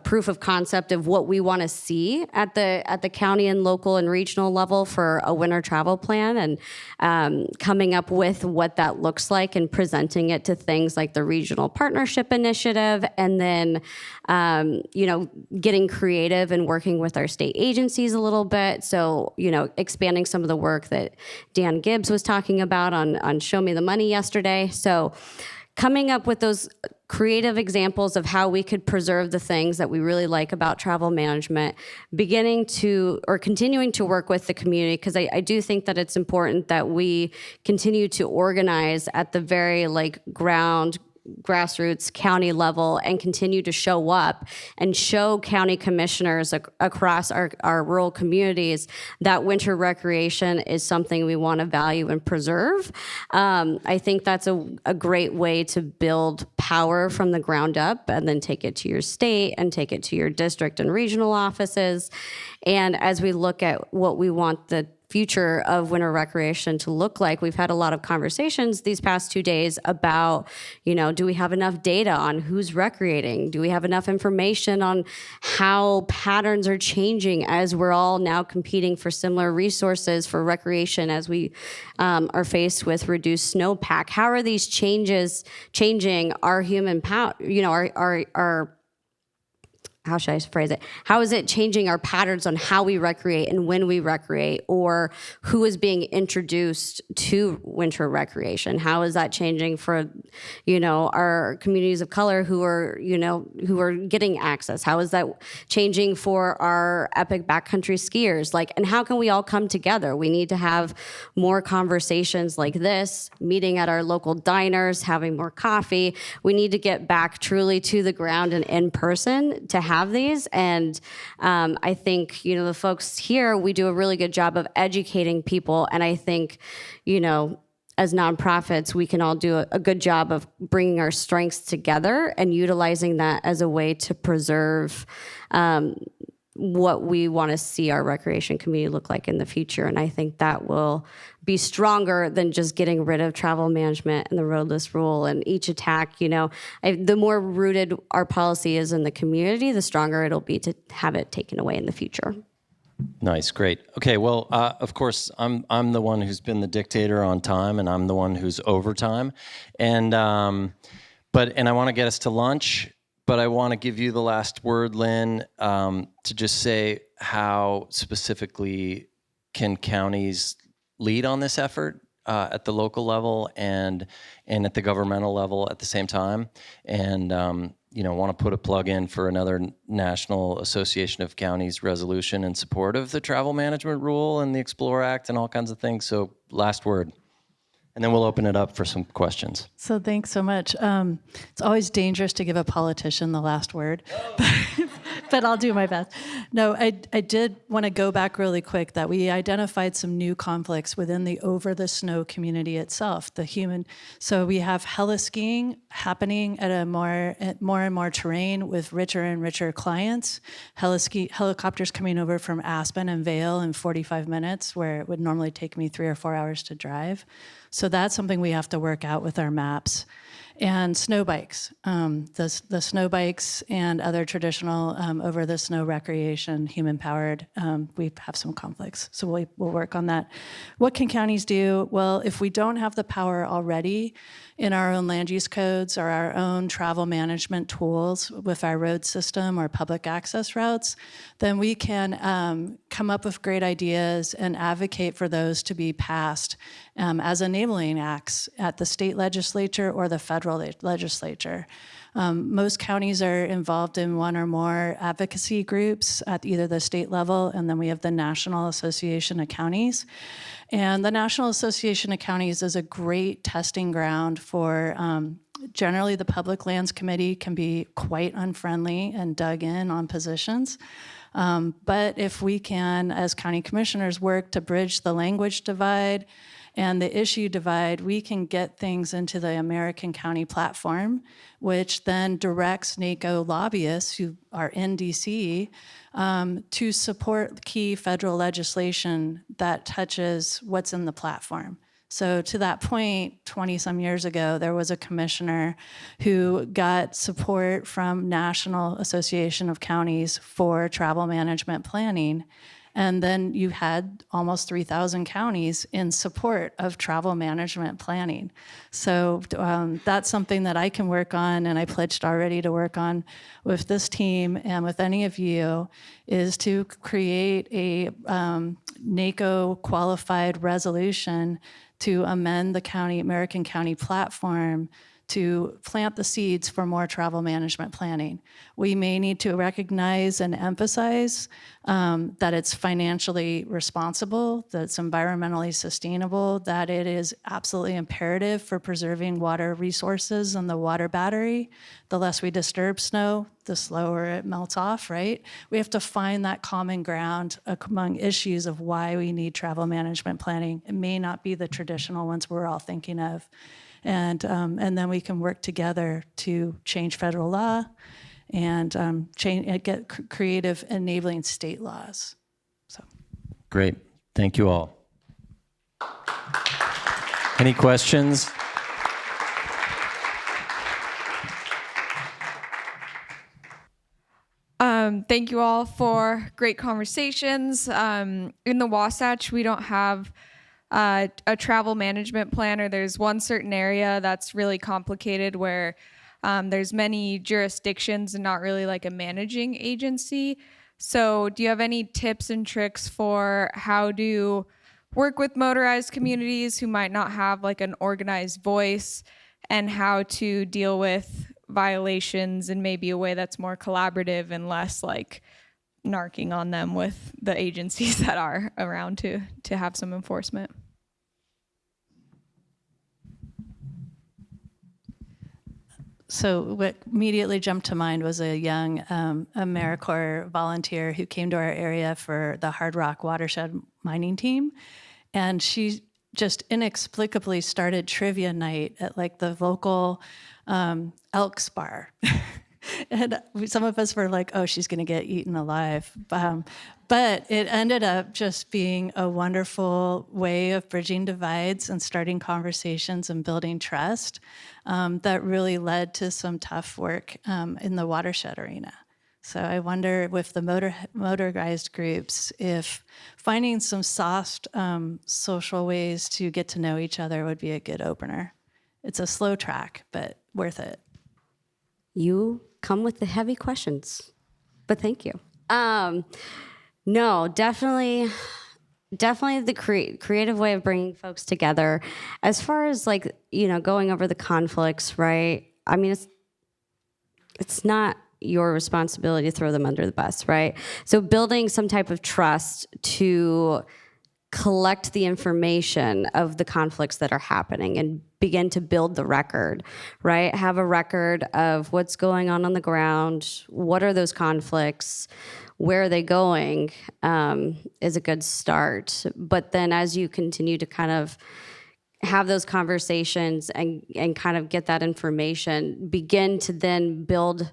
Speaker 6: proof of concept of what we want to see at the county and local and regional level for a winter travel plan, and coming up with what that looks like and presenting it to things like the regional partnership initiative, and then getting creative and working with our state agencies a little bit. So, expanding some of the work that Dan Gibbs was talking about on Show Me the Money yesterday. So coming up with those creative examples of how we could preserve the things that we really like about travel management, continuing to work with the community, because I do think that it's important that we continue to organize at the very grassroots county level and continue to show up and show county commissioners across our rural communities that winter recreation is something we want to value and preserve. I think that's a great way to build power from the ground up, and then take it to your state and take it to your district and regional offices. And as we look at what we want the future of winter recreation to look like, we've had a lot of conversations these past 2 days about, do we have enough data on who's recreating? Do we have enough information on how patterns are changing as we're all now competing for similar resources for recreation as we are faced with reduced snowpack? How are these changes changing our human power, our how should I phrase it? How is it changing our patterns on how we recreate and when we recreate, or who is being introduced to winter recreation? How is that changing for, our communities of color who are getting access? How is that changing for our epic backcountry skiers? And how can we all come together? We need to have more conversations like this, meeting at our local diners, having more coffee. We need to get back truly to the ground and in person to have these. And I think, the folks here, we do a really good job of educating people. And I think, as nonprofits, we can all do a good job of bringing our strengths together and utilizing that as a way to preserve what we want to see our recreation community look like in the future. And I think that will be stronger than just getting rid of travel management and the roadless rule and each attack. The more rooted our policy is in the community, the stronger it'll be to have it taken away in the future.
Speaker 2: Nice, great. Okay, well, of course, I'm the one who's been the dictator on time, and I'm the one who's over time, and I want to get us to lunch. But I want to give you the last word, Lynn, to just say how specifically can counties lead on this effort at the local level and at the governmental level at the same time. And want to put a plug in for another National Association of Counties resolution in support of the travel management rule and the Explore Act and all kinds of things. So last word. And then we'll open it up for some questions.
Speaker 7: So thanks so much. It's always dangerous to give a politician the last word, but I'll do my best. No, I did want to go back really quick that we identified some new conflicts within the over the snow community itself, So we have heli-skiing happening at more and more terrain with richer and richer clients. Helicopters coming over from Aspen and Vail in 45 minutes, where it would normally take me 3 or 4 hours to drive. So that's something we have to work out with our maps. And snow bikes, the snow bikes and other traditional over the snow recreation, human-powered, we have some conflicts. So we'll work on that. What can counties do? Well, if we don't have the power already in our own land use codes or our own travel management tools with our road system or public access routes, then we can come up with great ideas and advocate for those to be passed as enabling acts at the state legislature or the federal legislature. Most counties are involved in one or more advocacy groups at either the state level, and then we have the National Association of Counties. And the National Association of Counties is a great testing ground for generally the Public Lands Committee can be quite unfriendly and dug in on positions. But if we can, as county commissioners, work to bridge the language divide and the issue divide, we can get things into the American County platform, which then directs NACO lobbyists who are in DC to support key federal legislation that touches what's in the platform. So to that point, 20-some years ago, there was a commissioner who got support from National Association of Counties for travel management planning. And then you had almost 3,000 counties in support of travel management planning. So that's something that I can work on, and I pledged already to work on with this team and with any of you, is to create a NACO qualified resolution to amend the American County platform to plant the seeds for more travel management planning. We may need to recognize and emphasize that it's financially responsible, that it's environmentally sustainable, that it is absolutely imperative for preserving water resources and the water battery. The less we disturb snow, the slower it melts off, right? We have to find that common ground among issues of why we need travel management planning. It may not be the traditional ones we're all thinking of. And then we can work together to change federal law and get creative enabling state laws. So,
Speaker 2: great. Thank you all. Any questions?
Speaker 8: Thank you all for great conversations. In the Wasatch, we don't have a travel management plan, or there's one certain area that's really complicated where there's many jurisdictions and not really like a managing agency. So do you have any tips and tricks for how to work with motorized communities who might not have like an organized voice, and how to deal with violations in maybe a way that's more collaborative and less like narking on them with the agencies that are around to have some enforcement?
Speaker 7: So what immediately jumped to mind was a young AmeriCorps volunteer who came to our area for the Hard Rock Watershed mining team. And she just inexplicably started trivia night at like the local Elks bar. And some of us were like, oh, she's going to get eaten alive. But it ended up just being a wonderful way of bridging divides and starting conversations and building trust that really led to some tough work in the watershed arena. So I wonder with the motorized groups, if finding some soft social ways to get to know each other would be a good opener. It's a slow track, but worth it.
Speaker 6: You come with the heavy questions, but thank you. No, definitely the creative way of bringing folks together. As far as like, going over the conflicts, right? I mean, it's not your responsibility to throw them under the bus, right? So building some type of trust to collect the information of the conflicts that are happening and begin to build the record, right? Have a record of what's going on the ground, what are those conflicts, where are they going, is a good start. But then as you continue to kind of have those conversations and kind of get that information, begin to then build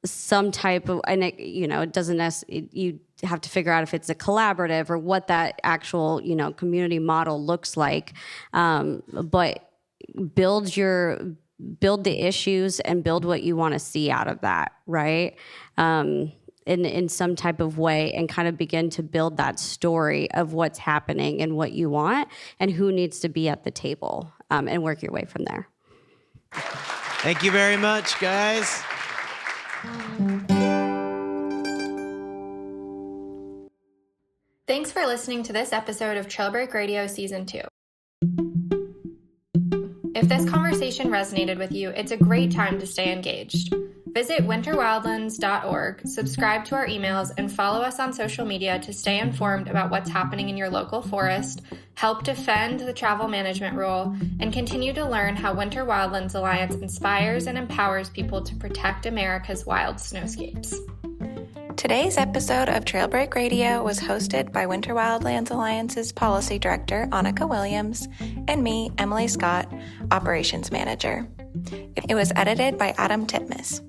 Speaker 6: some type of, and it doesn't necessarily, you have to figure out if it's a collaborative or what that actual, community model looks like. But build the issues and build what you want to see out of that, right? In some type of way, and kind of begin to build that story of what's happening and what you want and who needs to be at the table, and work your way from there.
Speaker 9: Thank you very much, guys.
Speaker 4: Thanks for listening to this episode of Trailbreak Radio Season 2. If this conversation resonated with you, it's a great time to stay engaged. Visit winterwildlands.org, subscribe to our emails, and follow us on social media to stay informed about what's happening in your local forest, help defend the travel management rule, and continue to learn how Winter Wildlands Alliance inspires and empowers people to protect America's wild snowscapes.
Speaker 1: Today's episode of Trailbreak Radio was hosted by Winter Wildlands Alliance's Policy Director, Annika Williams, and me, Emily Scott, Operations Manager. It was edited by Adam Titmus.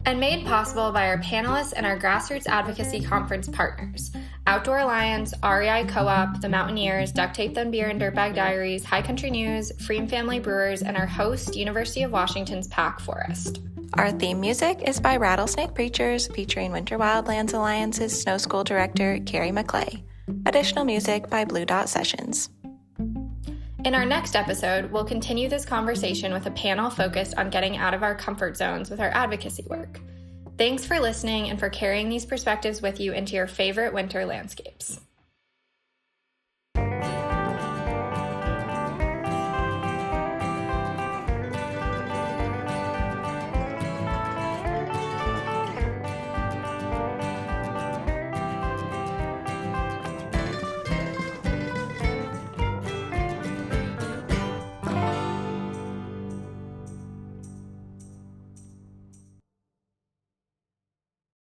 Speaker 4: And made possible by our panelists and our grassroots advocacy conference partners, Outdoor Alliance, REI Co-op, The Mountaineers, Duct Tape Then Beer and Dirtbag Diaries, High Country News, Freem Family Brewers, and our host, University of Washington's Pack Forest.
Speaker 1: Our theme music is by Rattlesnake Preachers, featuring Winter Wildlands Alliance's Snow School Director, Carrie McClay. Additional music by Blue Dot Sessions.
Speaker 4: In our next episode, we'll continue this conversation with a panel focused on getting out of our comfort zones with our advocacy work. Thanks for listening and for carrying these perspectives with you into your favorite winter landscapes.